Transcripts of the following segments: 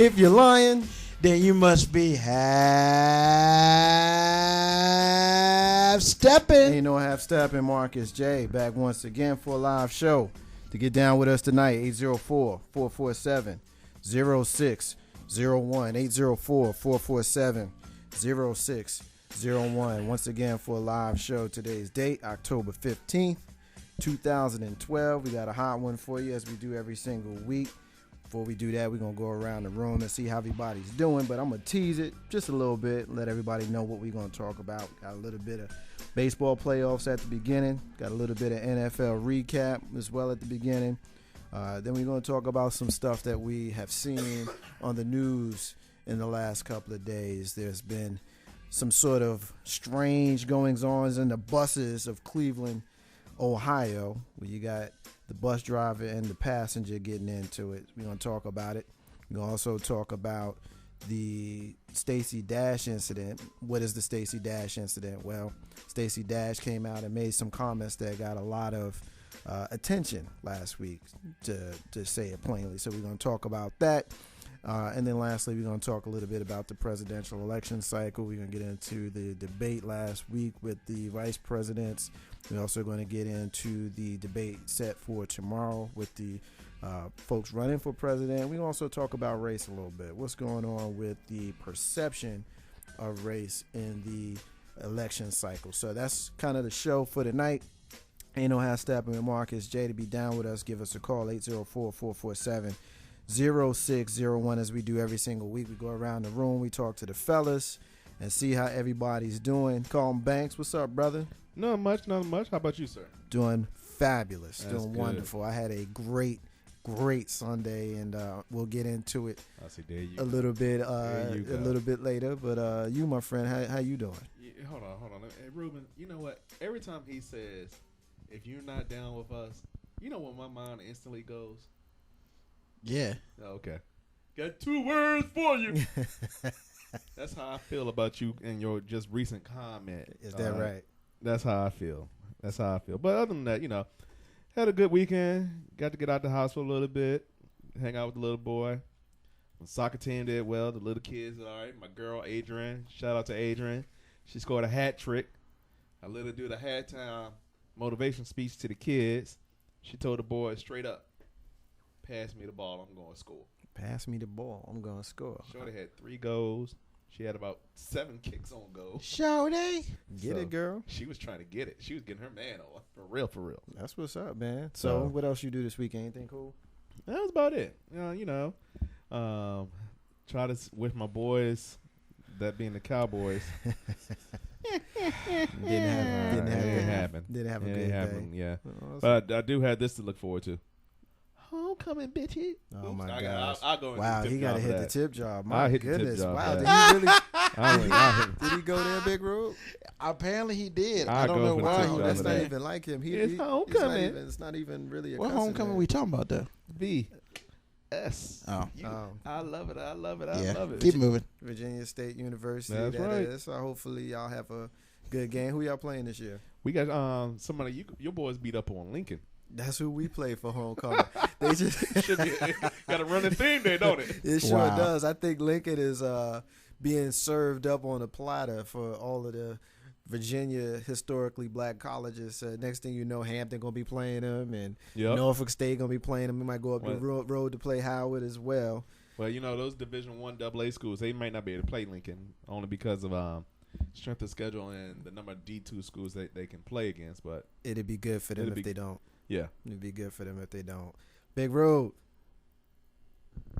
If you're lying, then you must be half stepping. Ain't no half stepping. Marcus J back once again for a live show. To get down with us tonight, 804-447-0601. 804-447-0601. Once again for a live show. Today's date, October 15th, 2012. We got a hot one for you as we do every single week. Before we do that, we're going to go around the room and see how everybody's doing. But I'm going to tease it just a little bit, let everybody know what we're going to talk about. Got a little bit of baseball playoffs at the beginning. Got a little bit of NFL recap as well at the beginning. Then we're going to talk about some stuff that we have seen on the news in the last couple of days. There's been some sort of strange goings-ons in the buses of Cleveland, Ohio, where you got the bus driver and the passenger getting into it. We're going to talk about it. We're going to also talk about the Stacey Dash incident. What is the Stacey Dash incident? Well, Stacey Dash came out and made some comments that got a lot of attention last week, to say it plainly. So we're going to talk about that. And then lastly, we're going to talk a little bit about the presidential election cycle. We're going to get into the debate last week with the vice presidents. We're also going to get into the debate set for tomorrow with the folks running for president. We also talk about race a little bit. What's going on with the perception of race in the election cycle. So that's kind of the show for tonight. Ain't no half stepping with Marcus J. To be down with us, give us a call, 804-447-0601. As we do every single week, we go around the room, we talk to the fellas and see how everybody's doing. Carlton Banks, what's up, brother? Nothing much. How about you, sir? Doing fabulous. That's doing good. Wonderful. I had a great Sunday, and we'll get into it a little bit later. But you, my friend, how you doing? Yeah, hold on. Hey, Ruben, you know what? Every time he says, if you're not down with us, you know what my mind instantly goes? Yeah. Okay. Got 2 words for you. That's how I feel about you and your just recent comment. Is that right? That's how I feel. But other than that, had a good weekend. Got to get out the house for a little bit, hang out with the little boy. The soccer team did well. The little kids did all right. My girl, Adrian. Shout out to Adrian. She scored a hat trick. I let her do the halftime motivation speech to the kids. She told the boys straight up, pass me the ball, I'm going to score. Pass me the ball, I'm going to score. Shorty had 3 goals. She had about 7 kicks on goal. Shorty. Get it, girl. She was trying to get it. She was getting her man on. For real. That's what's up, man. So what else you do this weekend? Anything cool? That was about it. Try to with my boys, that being the Cowboys. Didn't happen. Didn't have a good day. Yeah. Awesome. But I do have this to look forward to. Homecoming, bitch. Oh my gosh! I'll go. Wow, he got to hit the tip job. My I'll hit goodness! The tip job, wow, yeah. did he really? Did he go there, Big Rube? Apparently he did. I I don't know why. That's not even like him. It's homecoming. It's not even really a. What homecoming we talking about though? VS. Oh. I love it. I love it. Keep moving. Virginia State University. That's right. Is. So hopefully y'all have a good game. Who y'all playing this year? We got somebody. Your boys beat up on Lincoln. That's who we play for homecoming. They just got a running theme there, don't it? It sure does. I think Lincoln is being served up on a platter for all of the Virginia historically black colleges. Next thing you know, Hampton gonna be playing them, and Norfolk State gonna be playing them. We might go up the road to play Howard as well. Well, those Division I AA schools, they might not be able to play Lincoln only because of strength of schedule and the number of D2 schools that they can play against. But it'd be good for them if they don't. Yeah, it'd be good for them if they don't. Big Road,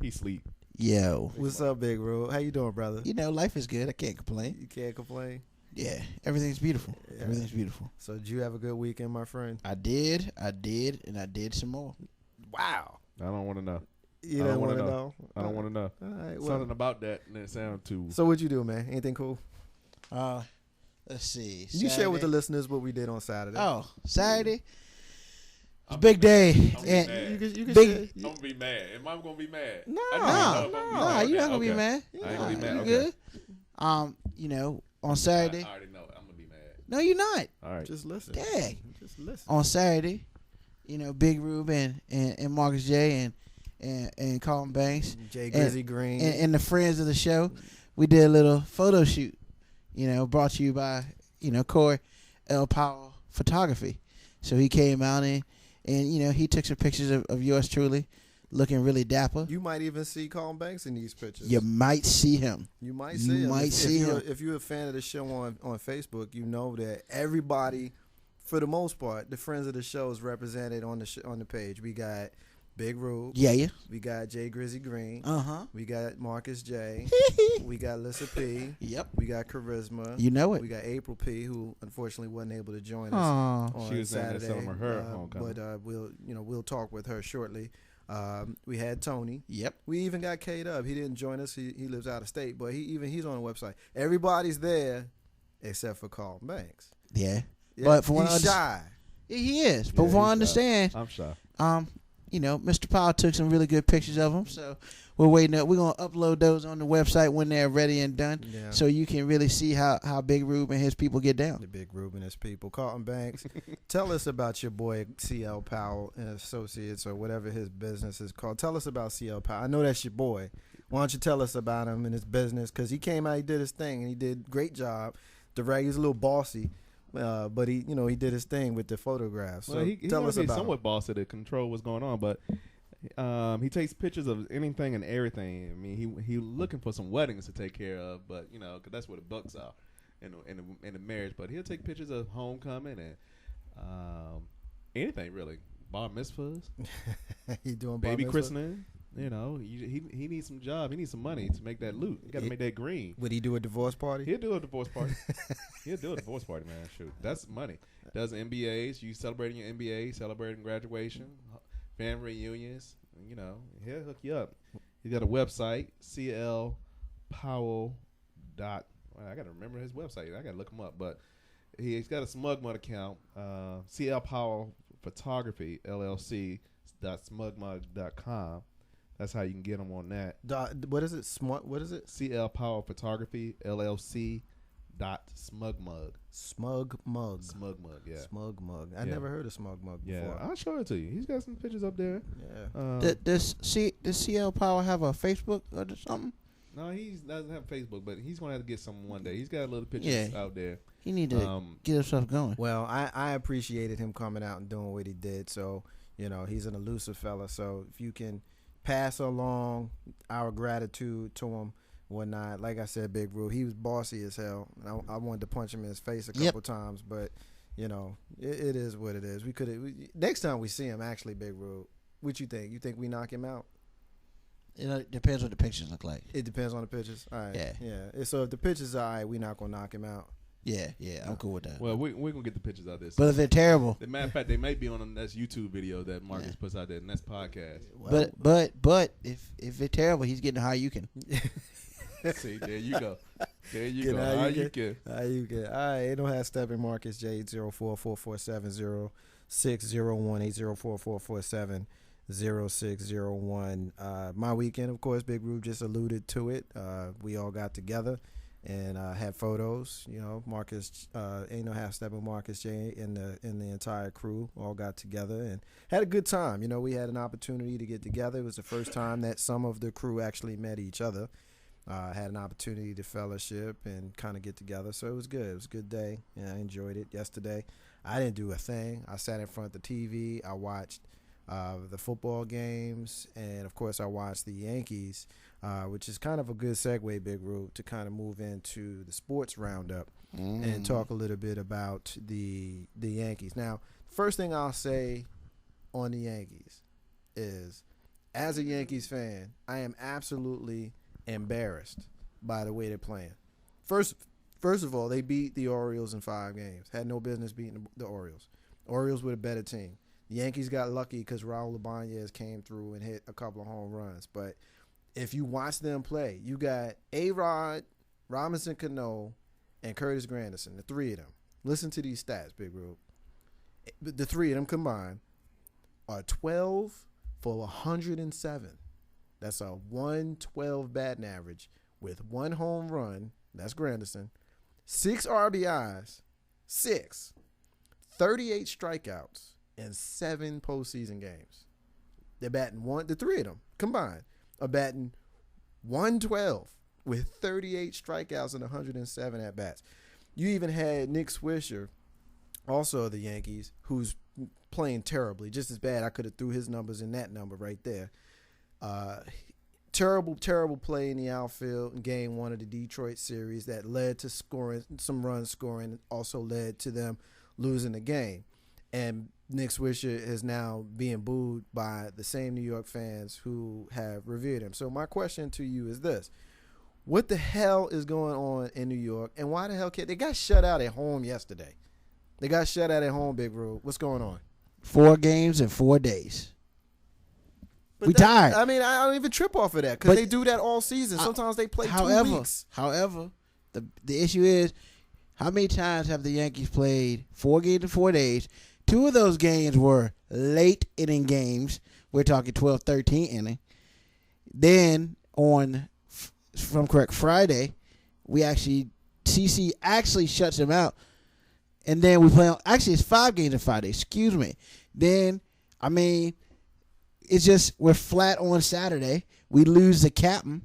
he sleep. Yo, what's up, Big Road? How you doing, brother? Life is good. I can't complain. You can't complain. Yeah, everything's beautiful. Yeah. Everything's beautiful. So did you have a good weekend, my friend? I did, and I did some more. Wow. I don't want to know. You don't want to know? I don't want to know. All right, something about that and it sound too. So what'd you do, man? Anything cool? Let's see. Saturday. You share with the listeners what we did on Saturday. Oh, Saturday. It's a big day. You can big. I'm gonna be mad. Am I gonna be mad? No, you're not gonna be mad. I ain't gonna be mad. You good. On Saturday. I already know. I'm gonna be mad. No, you're not. All right. Just listen. Dang. Just listen. On Saturday, Big Rube and Marcus J and and Colin Banks, Jay Grizzy Green, and the friends of the show. We did a little photo shoot, brought to you by, Corey L. Powell Photography. So he came out and he took some pictures of yours truly, looking really dapper. You might even see Colin Banks in these pictures. You might see him. You might see him. If you're a fan of the show on Facebook, you know that everybody, for the most part, the friends of the show is represented on the page. We got Big Rube. Yeah. We got Jay Grizzy Green. We got Marcus J. We got Lissa P. Yep. We got Charisma. You know it. We got April P, who unfortunately wasn't able to join us on she was Saturday. Celebrating her homecoming. But we'll talk with her shortly. We had Tony. Yep. We even got K-Dub. He didn't join us. He lives out of state, but he's on the website. Everybody's there except for Carl Banks. Yeah. But for he's shy. He is. But from what I understand, I'm shy. Mr. Powell took some really good pictures of him. So we're waiting up. We're gonna upload those on the website when they're ready and done. Yeah. So you can really see how Big Rube and his people get down. The Big Rube and his people. Carlton Banks, tell us about your boy CL Powell and Associates, or whatever his business is called. Tell us about CL Powell. I know that's your boy. Why don't you tell us about him and his business? Because he came out, he did his thing, and he did a great job. He was a little bossy. But he did his thing with the photographs. So he tell us about somewhat bossy to control what's going on, but he takes pictures of anything and everything. I mean, he looking for some weddings to take care of, but cause that's where the bucks are in the marriage. But he'll take pictures of homecoming and anything really, bar mitzvahs. He doing baby bar christening. He needs some job. He needs some money to make that loot. You got to make that green. Would he do a divorce party? He'll do a divorce party. He'll do a divorce party, man. Shoot, that's money. Does MBAs. You celebrating your MBA, celebrating graduation, family reunions. He'll hook you up. He got a website, CL Powell. I got to remember his website. I got to look him up. But he's got a SmugMug account, CL Powell Photography, LLC, .smugmug.com. That's how you can get them on that. What is it? What is it? CL Power Photography LLC .smugmug. SmugMug. SmugMug, yeah. SmugMug. I never heard of SmugMug before. Yeah, I'll show it to you. He's got some pictures up there. Yeah. Does CL Power have a Facebook or something? No, he doesn't have Facebook, but he's gonna have to get some one day. He's got a little pictures out there. He need to get himself going. Well, I appreciated him coming out and doing what he did. So he's an elusive fella. So if you can pass along our gratitude to him, whatnot. Like I said, Big Rube, he was bossy as hell. I wanted to punch him in his face a couple times, but it is what it is. Next time we see him, actually, Big Rube, what you think? You think we knock him out? It depends what the pictures look like. It depends on the pictures. All right. Yeah. So if the pictures are all right, we not gonna knock him out. Yeah, I'm cool with that. Well, we're going to get the pictures out there. But if they're terrible. As a matter of fact, they may be on the next YouTube video that Marcus puts out there, the next podcast. Well, but if they're terrible, he's getting how you can. See, there you go. There you go. How you can. How you can. All right, it don't have Steppin Marcus J 804-447-0601 804-447-0601. My weekend, of course, Big Rube just alluded to it. We all got together and had photos. Marcus ain't no half Steppin Marcus J and the entire crew all got together and had a good time. We had an opportunity to get together. It was the first time that some of the crew actually met each other. Had an opportunity to fellowship and kind of get together. So it was good. It was a good day. I enjoyed it. Yesterday, I didn't do a thing. I sat in front of the TV. I watched the football games. And, of course, I watched the Yankees, which is kind of a good segue, Big Rube, to kind of move into the sports roundup and talk a little bit about the Yankees. Now, first thing I'll say on the Yankees is, as a Yankees fan, I am absolutely embarrassed by the way they're playing. First of all, they beat the Orioles in 5 games. Had no business beating the Orioles. Orioles were a better team. The Yankees got lucky because Raul Ibanez came through and hit a couple of home runs. But if you watch them play, you got A-Rod, Robinson Cano, and Curtis Granderson, the 3 of them. Listen to these stats, Big Rube. The 3 of them combined are 12 for 107. That's a 112 batting average with 1 home run. That's Granderson. 6 RBIs. 6. 38 strikeouts and 7 postseason games. They're batting the three of them combined are batting 112 with 38 strikeouts and 107 at bats. You even had Nick Swisher, also of the Yankees, who's playing terribly, just as bad. I could have threw his numbers in that number right there. Terrible play in the outfield in game 1 of the Detroit series that led to some runs scoring, also led to them losing the game. And Nick Swisher is now being booed by the same New York fans who have revered him. So my question to you is this. What the hell is going on in New York, and why the hell can't they got shut out at home yesterday? They got shut out at home, Big Rube. What's going on? 4 games in 4 days. We tired. I mean, I don't even trip off of that because they do that all season. Sometimes they play 2 weeks. However, the issue is, how many times have the Yankees played 4 games in 4 days? 2 of those games were late inning games. We're talking 12, 13 inning. Then on, if I'm correct, Friday, CC actually shuts them out. And then we play actually it's 5 games in 5 days. Excuse me. Then, I mean, it's just we're flat on Saturday. We lose the captain.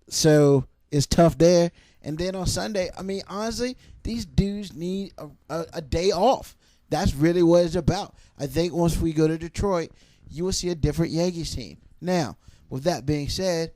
So it's tough there. And then on Sunday, I mean, honestly, these dudes need a day off. That's really what it's about. I think once we go to Detroit, you will see a different Yankees team. Now, with that being said,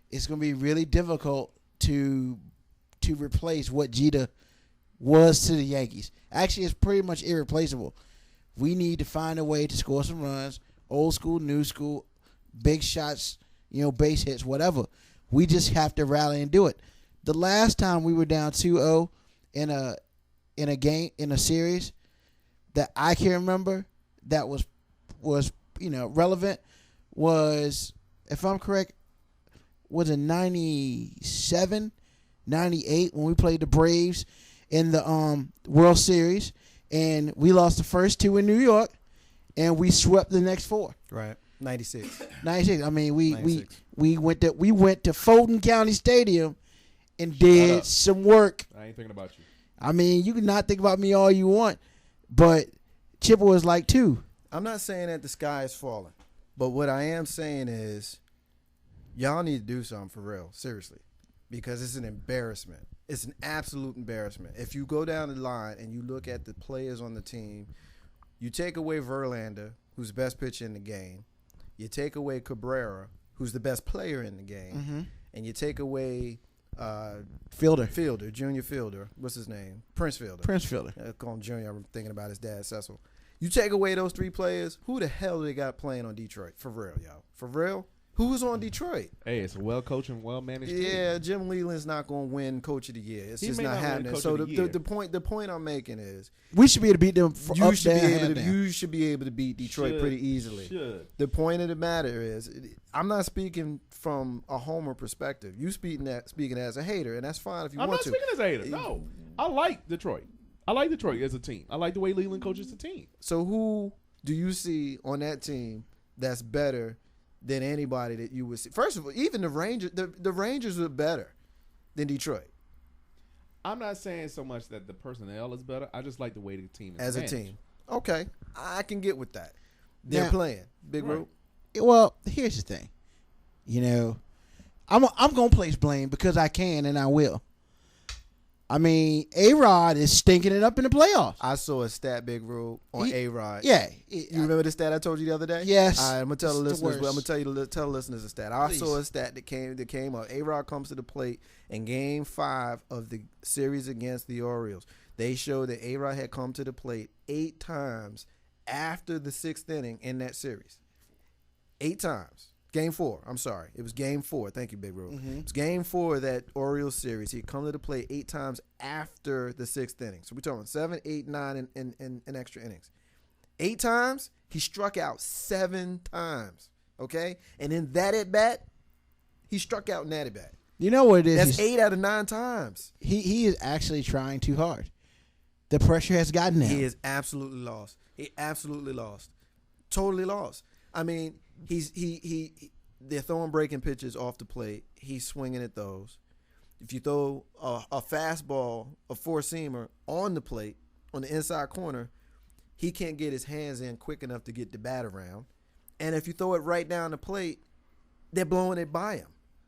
it's going to be really difficult to replace what Jeter was to the Yankees. Actually, it's pretty much irreplaceable. We need to find a way to score some runs, old school, new school, big shots, base hits, whatever. We just have to rally and do it. The last time we were down 2-0 in a game, in a series that I can remember that was relevant was, if I'm correct, was it 97, 98 when we played the Braves in the World Series, and we lost the first 2 in New York, and we swept the next 4. Right, 96. I mean, we went to Fulton County Stadium and did some work. I ain't thinking about you. I mean, you can not think about me all you want, but Chipper was like 2. I'm not saying that the sky is falling, but what I am saying is y'all need to do something for real, seriously, because it's an embarrassment. It's an absolute embarrassment. If you go down the line and you look at the players on the team, you take away Verlander, who's the best pitcher in the game. You take away Cabrera, who's the best player in the game. And you take away Junior Fielder. What's his name? Prince Fielder. I call him Junior. I'm thinking about his dad, Cecil. You take away those 3 players, who the hell do they got playing on Detroit? For real, y'all. For real? Who's on Detroit? Hey, it's a well-coached and well-managed team. Yeah, Jim Leyland's not going to win Coach of the Year. It's just not happening. So the point I'm making is we should be able to beat them. You should be able to beat Detroit pretty easily. The point of the matter is, I'm not speaking from a homer perspective. You speaking as a hater, and that's fine if you want to. I'm not speaking as a hater. No, I like Detroit. I like Detroit as a team. I like the way Leyland coaches the team. So who do you see on that team that's better than anybody that you would see? First of all, even the Rangers, the Rangers are better than Detroit. I'm not saying so much that the personnel is better. I just like the way the team is as managed. A team. Okay, I can get with that. They're playing Big Rope. Well, here's the thing. I'm gonna place blame because I can and I will. I mean, A-Rod is stinking it up in the playoffs. I saw a stat, Big Rube, on A-Rod. Yeah. You remember the stat I told you the other day? Yes. All right, I'm going to tell the listeners. I'm going to tell the listeners a stat. I saw a stat that came up. A-Rod comes to the plate in Game 5 of the series against the Orioles. They showed that A-Rod had come to the plate 8 times after the 6th inning in that series. 8 times. Game 4. I'm sorry. It was Game 4. Thank you, Big Rube. It was Game 4 of that Orioles series. He come to the plate 8 times after the 6th inning. So we're talking 7, 8, 9 in extra innings. 8 times, he struck out 7 times. Okay? And in that at-bat, he struck out in that at-bat. You know what it is? That's 8 out of 9 times. He is actually trying too hard. The pressure has gotten him. He is absolutely lost. He absolutely lost. Totally lost. I mean, they're throwing breaking pitches off the plate. He's swinging at those. If you throw a fastball, a four-seamer on the plate, on the inside corner, he can't get his hands in quick enough to get the bat around. And if you throw it right down the plate, they're blowing it by him.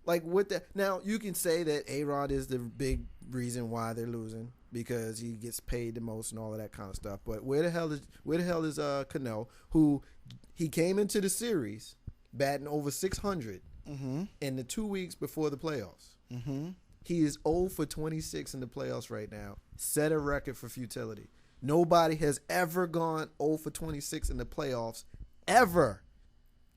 Like what the now you can say that A-Rod is the big reason why they're losing because he gets paid the most and all of that kind of stuff. But where the hell is Cano, who he came into the series batting over 600 in the 2 weeks before the playoffs. He is 0 for 26 in the playoffs right now. Set a record for futility. Nobody has ever gone 0 for 26 in the playoffs ever.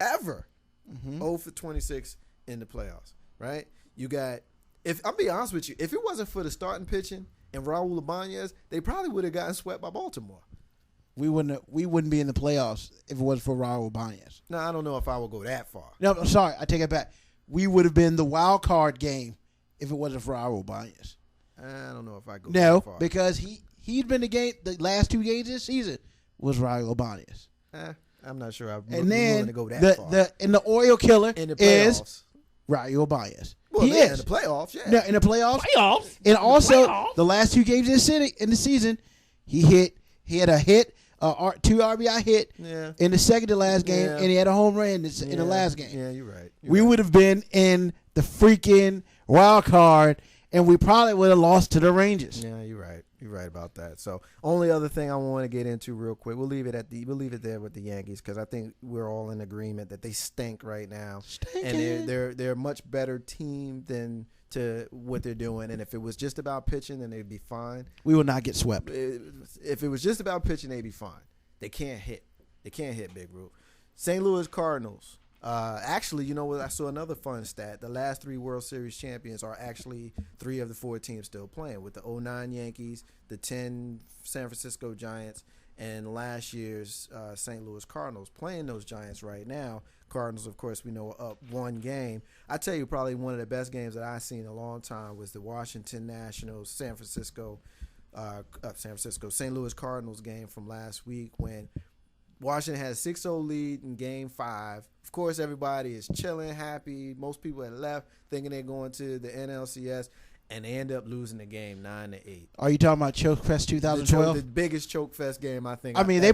0 for 26 in the playoffs, right? You got, if I'll be honest with you, if it wasn't for the starting pitching and Raul Ibanez, they probably would have gotten swept by Baltimore. We wouldn't be in the playoffs if it wasn't for Raul Ibanez. No, I don't know if I would go that far. No, I'm sorry, I take it back. We would have been the wild card game if it wasn't for Raul Ibanez. I don't know if I go that far. No, because he'd been the last 2 games this season was Raul Ibanez. I'm not sure I'm and willing to go that far. The oil killer in the is playoffs. Raul Ibanez. Well, he is in the playoffs, yeah. No, in the playoffs. And also the last 2 games in the season, he had a hit, 2 RBI hit in the second to last game, and he had a home run in the last game. Yeah, you're right. We would have been in the freaking wild card, and we probably would have lost to the Rangers. Yeah, you're right. You're right about that. So, only other thing I want to get into real quick, we'll leave it there with the Yankees because I think we're all in agreement that they stink right now, and they're a much better team than to what they're doing. And if it was just about pitching, then they'd be fine. We will not get swept. If it was just about pitching, they'd be fine. They can't hit. They can't hit, Big Root. St. Louis Cardinals. Actually, you know what? I saw another fun stat. The last 3 World Series champions are actually 3 of the 4 teams still playing, with the 09 Yankees, the 10 San Francisco Giants, and last year's St. Louis Cardinals playing those Giants right now. Cardinals, of course, we know are up 1 game. I tell you, probably one of the best games that I've seen in a long time was the Washington Nationals St. Louis Cardinals game from last week when Washington had a 6-0 lead in Game 5. Of course, everybody is chilling, happy. Most people had left thinking they're going to the NLCS, and they end up losing the game 9-8. Are you talking about Choke Fest 2012? The biggest Choke Fest game I think. They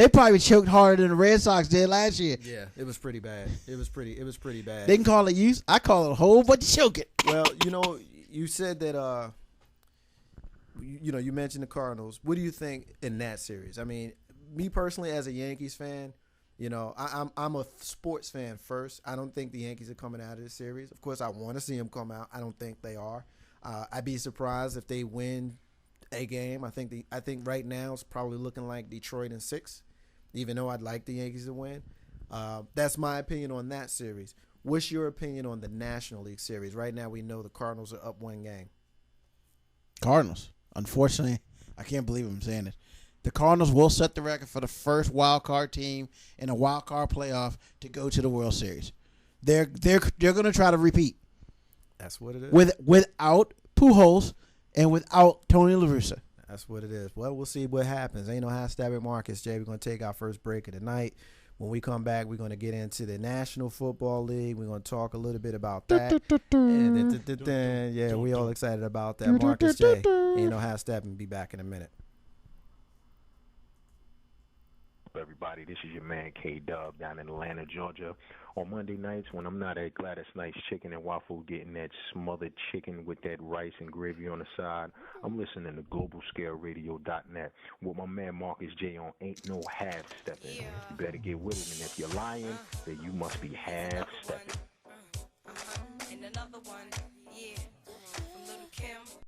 probably choked harder than the Red Sox did last year. Yeah, it was pretty bad. It was pretty bad. They can call it use. I call it a whole bunch of choking. Well, you said that. You mentioned the Cardinals. What do you think in that series? I mean, me personally, as a Yankees fan, I'm a sports fan first. I don't think the Yankees are coming out of this series. Of course, I want to see them come out. I don't think they are. I'd be surprised if they win a game. I think right now it's probably looking like Detroit in 6, even though I'd like the Yankees to win. That's my opinion on that series. What's your opinion on the National League series? Right now, we know the Cardinals are up 1 game. Cardinals. Unfortunately, I can't believe I'm saying this. The Cardinals will set the record for the first wild card team in a wild card playoff to go to the World Series. They're going to try to repeat. That's what it is. Without Pujols and without Tony La Russa. That's what it is. Well, we'll see what happens. Ain't no half-stabbing Marcus, Jay. We're going to take our first break of the night. When we come back, we're going to get into the National Football League. We're going to talk a little bit about that. And yeah, we all excited about that. Marcus J. Ain't no half-stabbing. Be back in a minute. Everybody, this is your man K-Dub down in Atlanta, Georgia. On Monday nights when I'm not at Gladys Knight's Chicken and Waffle getting that smothered chicken with that rice and gravy on the side, I'm listening to GlobalScaleRadio.net with my man Marcus J on Ain't No Half Steppin'. You better get with it, and if you're lying, then you must be half stepping.